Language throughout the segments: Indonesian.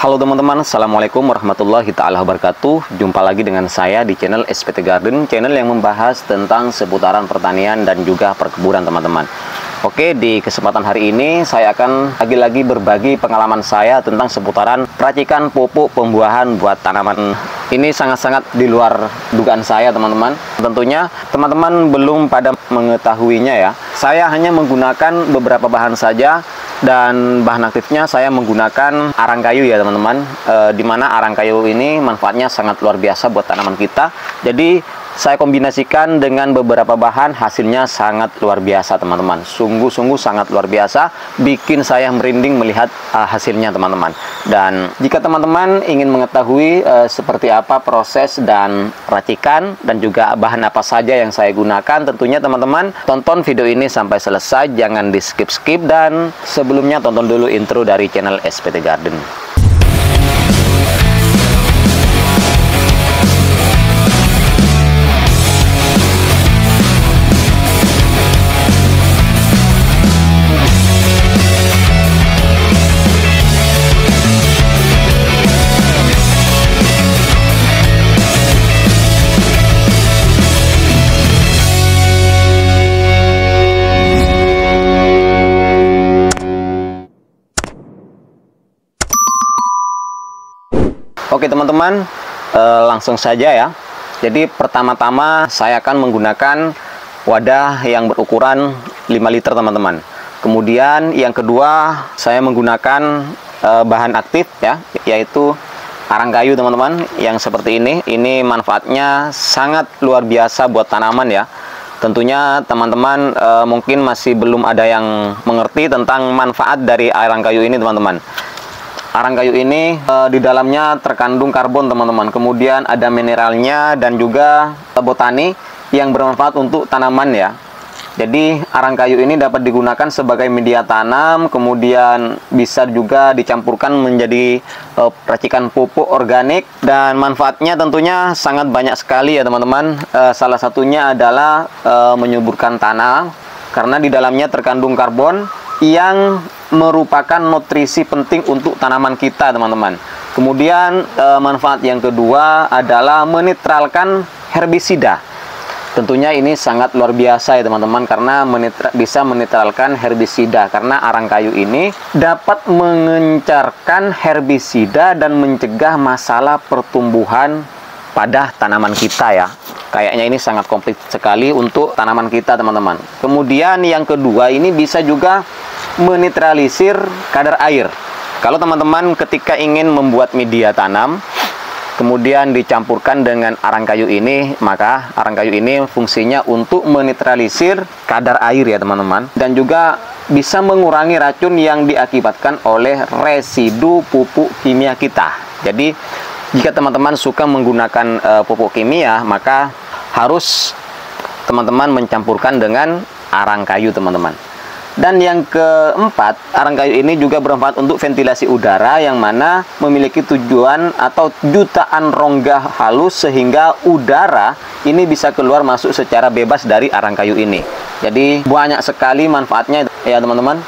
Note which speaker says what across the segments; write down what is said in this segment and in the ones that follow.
Speaker 1: Halo teman-teman, Assalamualaikum warahmatullahi ta'ala wabarakatuh. Jumpa lagi dengan saya di channel SPT Garden, channel yang membahas tentang seputaran pertanian dan juga perkebunan teman-teman. Oke, di kesempatan hari ini saya akan lagi-lagi berbagi pengalaman saya tentang seputaran peracikan pupuk pembuahan buat tanaman. Ini sangat-sangat di luar dugaan saya teman-teman. Tentunya teman-teman belum pada mengetahuinya ya. Saya hanya menggunakan beberapa bahan saja. Dan bahan aktifnya saya menggunakan arang kayu ya teman-teman, dimana arang kayu ini manfaatnya sangat luar biasa buat tanaman kita. Jadi saya kombinasikan dengan beberapa bahan, hasilnya sangat luar biasa teman-teman. Sungguh-sungguh sangat luar biasa, bikin saya merinding melihat hasilnya teman-teman. Dan jika teman-teman ingin mengetahui seperti apa proses dan racikan dan juga bahan apa saja yang saya gunakan, tentunya teman-teman tonton video ini sampai selesai, jangan di skip-skip. Dan sebelumnya tonton dulu intro dari channel SPT Garden. Oke teman-teman, langsung saja ya. Jadi pertama-tama saya akan menggunakan wadah yang berukuran 5 liter teman-teman. Kemudian yang kedua saya menggunakan bahan aktif ya, yaitu arang kayu teman-teman, yang seperti ini. Ini manfaatnya sangat luar biasa buat tanaman ya. Tentunya teman-teman mungkin masih belum ada yang mengerti tentang manfaat dari arang kayu ini teman-teman. Arang kayu ini di dalamnya terkandung karbon teman-teman, kemudian ada mineralnya dan juga botani yang bermanfaat untuk tanaman ya. Jadi arang kayu ini dapat digunakan sebagai media tanam, kemudian bisa juga dicampurkan menjadi racikan pupuk organik, dan manfaatnya tentunya sangat banyak sekali ya teman-teman. Salah satunya adalah menyuburkan tanah karena di dalamnya terkandung karbon yang merupakan nutrisi penting untuk tanaman kita teman-teman. Kemudian manfaat yang kedua adalah menetralkan herbisida. Tentunya ini sangat luar biasa ya teman-teman, karena bisa menetralkan herbisida, karena arang kayu ini dapat mengencarkan herbisida dan mencegah masalah pertumbuhan pada tanaman kita ya. Kayaknya ini sangat komplit sekali untuk tanaman kita teman-teman. Kemudian yang kedua, ini bisa juga menetralisir kadar air. Kalau teman-teman ketika ingin membuat media tanam kemudian dicampurkan dengan arang kayu ini, maka arang kayu ini fungsinya untuk menetralisir kadar air ya teman-teman, dan juga bisa mengurangi racun yang diakibatkan oleh residu pupuk kimia kita. Jadi jika teman-teman suka menggunakan pupuk kimia, maka harus teman-teman mencampurkan dengan arang kayu teman-teman. Dan yang keempat, arang kayu ini juga bermanfaat untuk ventilasi udara, yang mana memiliki tujuan atau jutaan rongga halus sehingga udara ini bisa keluar masuk secara bebas dari arang kayu ini. Jadi banyak sekali manfaatnya ya teman-teman.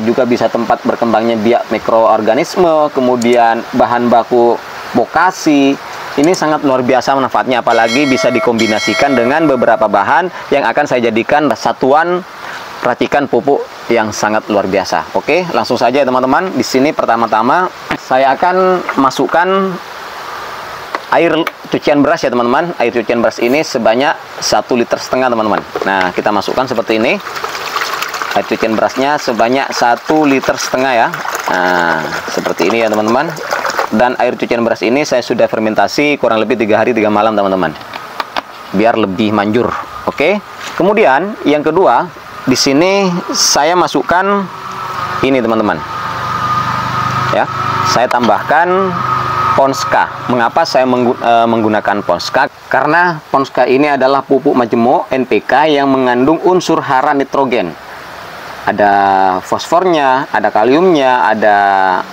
Speaker 1: Juga bisa tempat berkembangnya biak mikroorganisme, kemudian bahan baku bokasi. Ini sangat luar biasa manfaatnya, apalagi bisa dikombinasikan dengan beberapa bahan yang akan saya jadikan satuan racikan pupuk yang sangat luar biasa. Oke, langsung saja ya teman-teman. Di sini pertama-tama saya akan masukkan air cucian beras ya teman-teman. Air cucian beras ini sebanyak 1,5 liter teman-teman. Nah, kita masukkan seperti ini. Air cucian berasnya sebanyak 1,5 liter ya. Nah, seperti ini ya teman-teman. Dan air cucian beras ini saya sudah fermentasi kurang lebih 3 hari 3 malam teman-teman, biar lebih manjur. Oke. Kemudian yang kedua, di sini saya masukkan ini teman-teman. Ya, saya tambahkan Ponska. Mengapa saya menggunakan Ponska? Karena Ponska ini adalah pupuk majemuk NPK yang mengandung unsur hara nitrogen. Ada fosfornya, ada kaliumnya, ada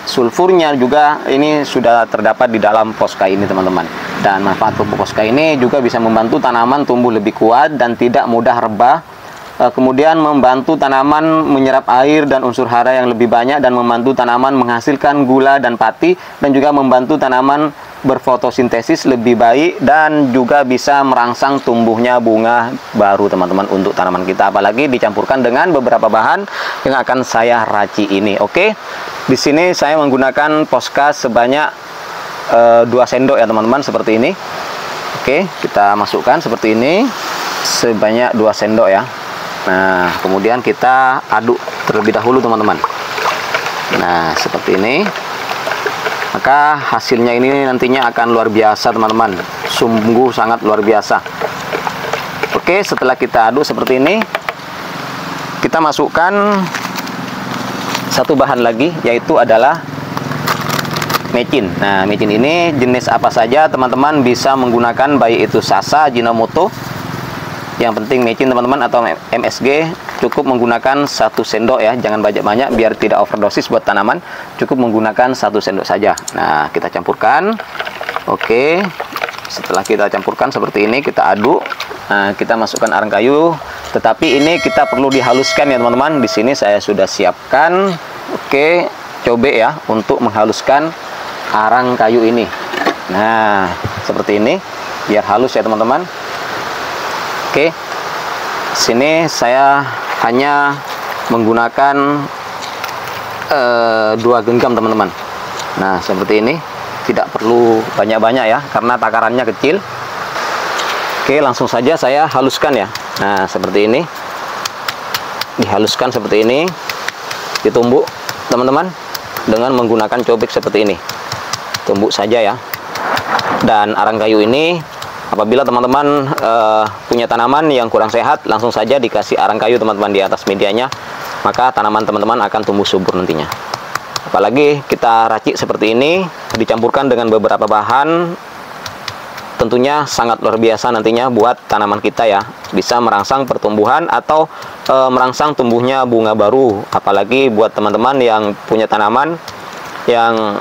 Speaker 1: sulfurnya juga. Ini sudah terdapat di dalam Ponska ini teman-teman. Dan manfaat pupuk Ponska ini juga bisa membantu tanaman tumbuh lebih kuat dan tidak mudah rebah kemudian membantu tanaman menyerap air dan unsur hara yang lebih banyak, dan membantu tanaman menghasilkan gula dan pati, dan juga membantu tanaman berfotosintesis lebih baik, dan juga bisa merangsang tumbuhnya bunga baru teman-teman untuk tanaman kita, apalagi dicampurkan dengan beberapa bahan yang akan saya racik ini. Oke, di sini saya menggunakan Posca sebanyak 2 sendok ya teman-teman, seperti ini. Oke, kita masukkan seperti ini sebanyak 2 sendok ya. Nah, kemudian kita aduk terlebih dahulu teman-teman. Nah, seperti ini. Maka hasilnya ini nantinya akan luar biasa teman-teman, sungguh sangat luar biasa. Oke, setelah kita aduk seperti ini, kita masukkan satu bahan lagi, yaitu adalah mecin. Nah, mecin ini jenis apa saja teman-teman bisa menggunakan, baik itu Sasa, Ajinomoto. Yang penting mecin teman-teman, atau MSG, cukup menggunakan 1 sendok ya, jangan banyak-banyak biar tidak overdosis buat tanaman. Cukup menggunakan 1 sendok saja. Nah, kita campurkan. Oke, setelah kita campurkan seperti ini, kita aduk. Nah, kita masukkan arang kayu, tetapi ini kita perlu dihaluskan ya teman-teman. Di sini saya sudah siapkan cobek ya untuk menghaluskan arang kayu ini. Nah, seperti ini biar halus ya teman-teman. Oke, sini saya hanya menggunakan 2 genggam teman-teman. Nah, seperti ini, tidak perlu banyak-banyak ya, karena takarannya kecil. Oke, langsung saja saya haluskan ya. Nah, seperti ini, dihaluskan seperti ini, ditumbuk teman-teman dengan menggunakan cobek seperti ini. Tumbuk saja ya. Dan arang kayu ini, apabila teman-teman punya tanaman yang kurang sehat, langsung saja dikasih arang kayu teman-teman di atas medianya, maka tanaman teman-teman akan tumbuh subur nantinya. Apalagi kita racik seperti ini, dicampurkan dengan beberapa bahan, tentunya sangat luar biasa nantinya buat tanaman kita ya. Bisa merangsang pertumbuhan atau merangsang tumbuhnya bunga baru. Apalagi buat teman-teman yang punya tanaman yang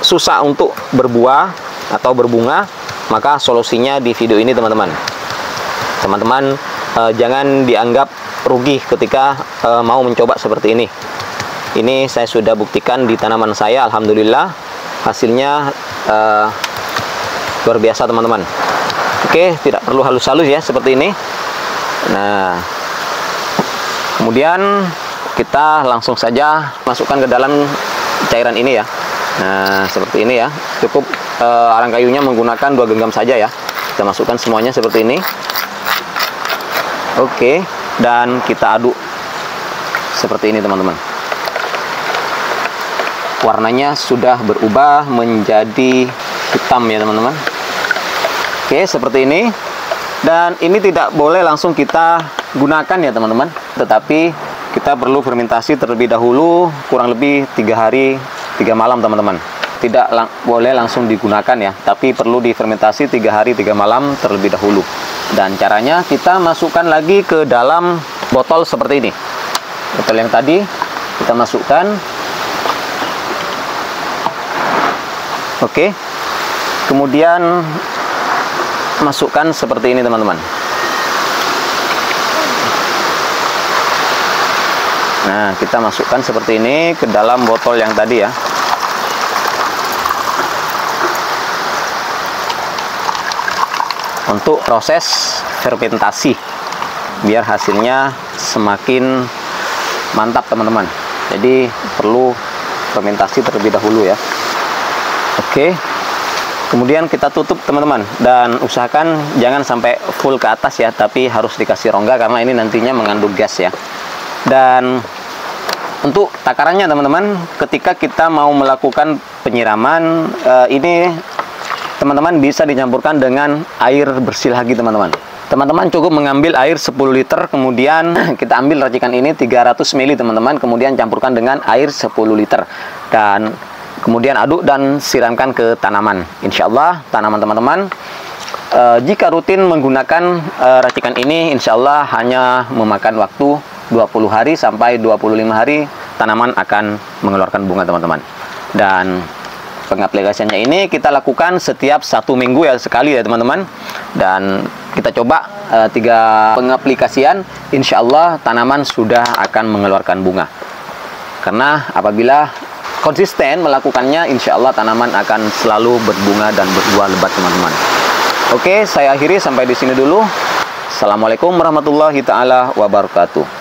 Speaker 1: susah untuk berbuah atau berbunga, maka solusinya di video ini teman-teman. Teman-teman jangan dianggap rugi ketika mau mencoba seperti ini. Ini saya sudah buktikan di tanaman saya, alhamdulillah hasilnya luar biasa teman-teman. Oke, tidak perlu halus-halus ya seperti ini. Nah, kemudian kita langsung saja masukkan ke dalam cairan ini ya. Nah, seperti ini ya. Cukup arang kayunya menggunakan 2 genggam saja ya. Kita masukkan semuanya seperti ini. Oke, dan kita aduk seperti ini teman-teman. Warnanya sudah berubah menjadi hitam ya teman-teman. Oke, seperti ini. Dan ini tidak boleh langsung kita gunakan ya teman-teman, tetapi kita perlu fermentasi terlebih dahulu, kurang lebih 3 hari 3 malam teman-teman. Tidak boleh langsung digunakan ya, tapi perlu difermentasi 3 hari 3 malam terlebih dahulu. Dan caranya kita masukkan lagi ke dalam botol seperti ini. Botol yang tadi kita masukkan. Oke, kemudian masukkan seperti ini teman-teman. Nah, kita masukkan seperti ini ke dalam botol yang tadi ya. Untuk proses fermentasi, biar hasilnya semakin mantap teman-teman. Jadi perlu fermentasi terlebih dahulu ya. Oke, kemudian kita tutup teman-teman, dan usahakan jangan sampai full ke atas ya, tapi harus dikasih rongga karena ini nantinya mengandung gas ya. Dan untuk takarannya teman-teman, ketika kita mau melakukan penyiraman, ini teman-teman bisa dicampurkan dengan air bersih lagi teman-teman. Teman-teman cukup mengambil air 10 liter, kemudian kita ambil racikan ini 300 ml teman-teman, kemudian campurkan dengan air 10 liter. Dan kemudian aduk dan siramkan ke tanaman. Insya Allah tanaman teman-teman, jika rutin menggunakan racikan ini, insya Allah hanya memakan waktu 20 hari sampai 25 hari tanaman akan mengeluarkan bunga teman-teman. Dan pengaplikasiannya ini kita lakukan setiap 1 minggu ya sekali ya teman-teman. Dan kita coba 3 pengaplikasian, insya Allah tanaman sudah akan mengeluarkan bunga. Karena apabila konsisten melakukannya, insya Allah tanaman akan selalu berbunga dan berbuah lebat, teman-teman. Oke, saya akhiri sampai di sini dulu. Assalamualaikum warahmatullahi taala wabarakatuh.